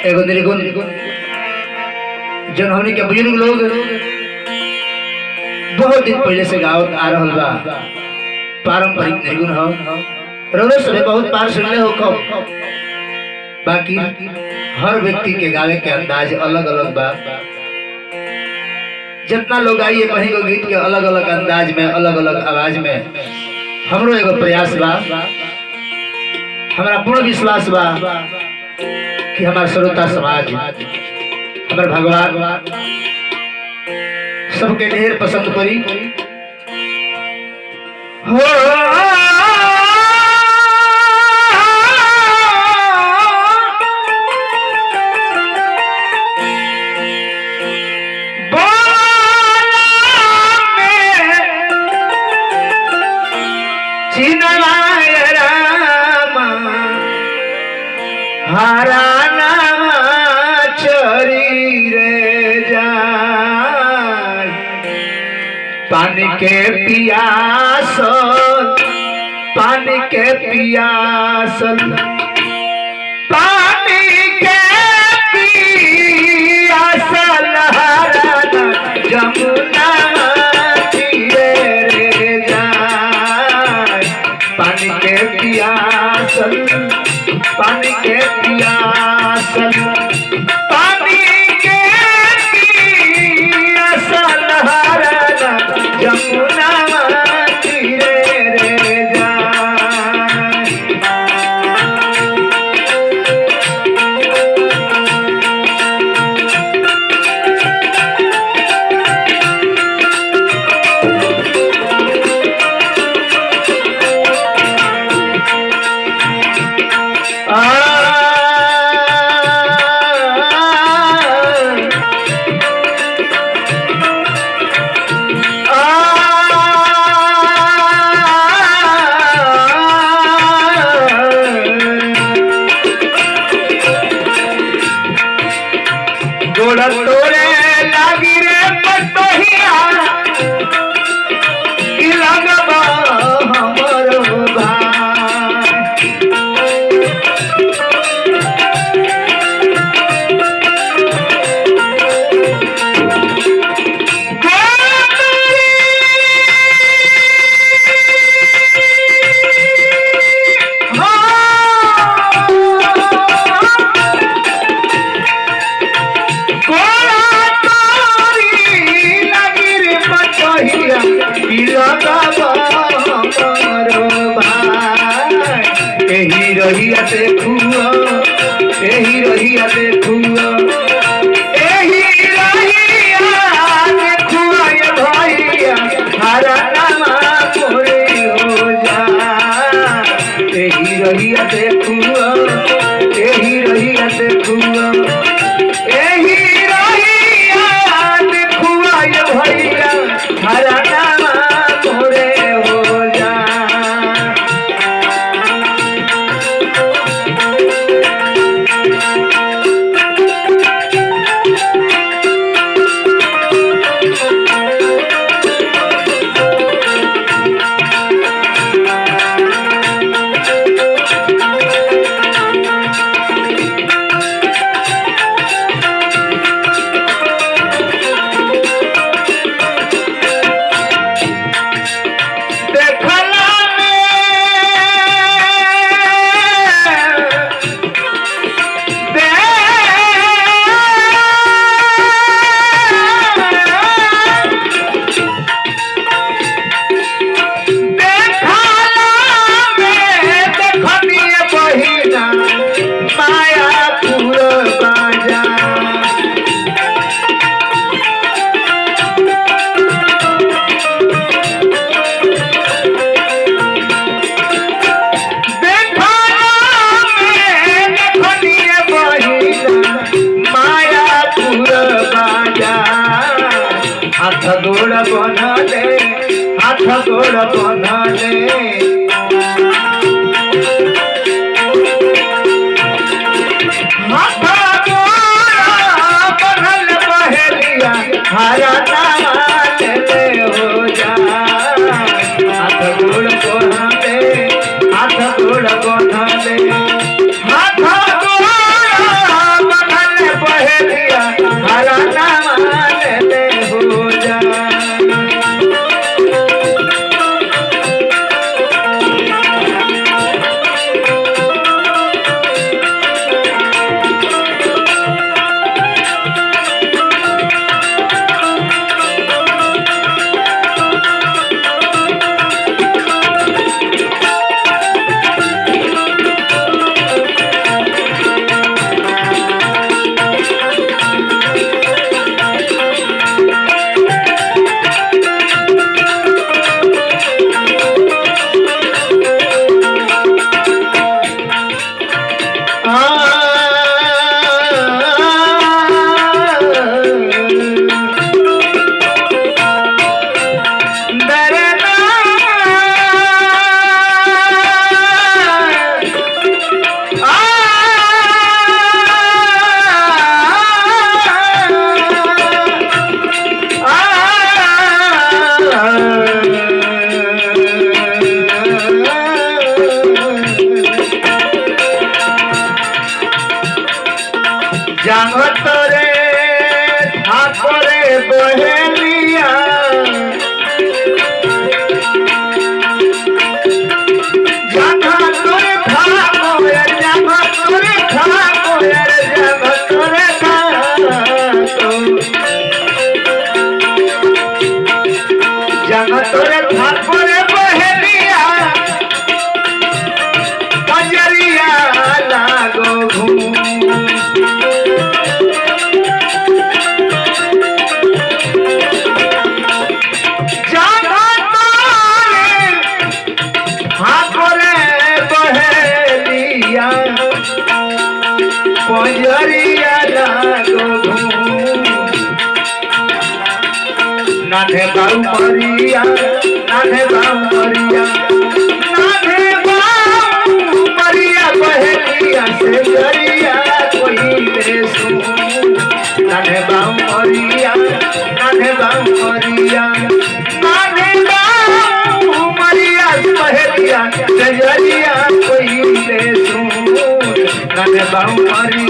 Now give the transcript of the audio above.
एगो निर्गुण जन हमने के बुजुर्ग लोग बहुत दिन पहले से गावत आ रहल बा। पारंपरिक निर्गुण हो रोज से बहुत पार सुनले हो कब, बाकी हर व्यक्ति के गावे के अंदाज अलग अलग बा। जितना लोग आइए कहीं को गीत के अलग अलग अंदाज में अलग अलग आवाज में हमरो एगो प्रयास बा। हमारा पूर्ण विश्वास बा कि हमारे श्रोता समाज हमारे भगवान सबके ढेर पसंद करी हो। हरा चरी रे जान पानी के पियासल, पानी के पियासल, पानी के पियासल हरा जमुना तीरे रे जान पानी के पियासल, पानी के पियासल, पानी के पियासल हरा जमुना तीरे रे जान। गोड़ा तोरे लागी रे पटोहिया की लगबा हमरो भाई। एही रहिया देखुआ, एही रहिया देखुआ, एही रहिया देखुआ ये भैया हरा नामा मोरे हो जा। एही रहिया देखुआ, एही रहिया देखुआ, एही रहिया देखुआ ये भैया हरा नामा मोरे हो जा। हाथ गोड़ बना ले, हाथ गोड़ बना ले, जगत रे ठाकुरे बहेलिया जगत रे ठाकुरे जगत रे ठाकुरे जगत रे जगत रे ठाकुरे बहेलिया पंजरिया लागो घूम पंजरिया लागो नाथे बाऊ मरिया नाथे बाऊ मरिया नाथे बाऊ मरिया बहलिया से गरिया कोई ले सु नाथे बाऊ मरिया नाथे बाऊ मरिया नाथे बाऊ मरिया बहलिया से गरिया कोई ले सु नाथे बाऊ मरिया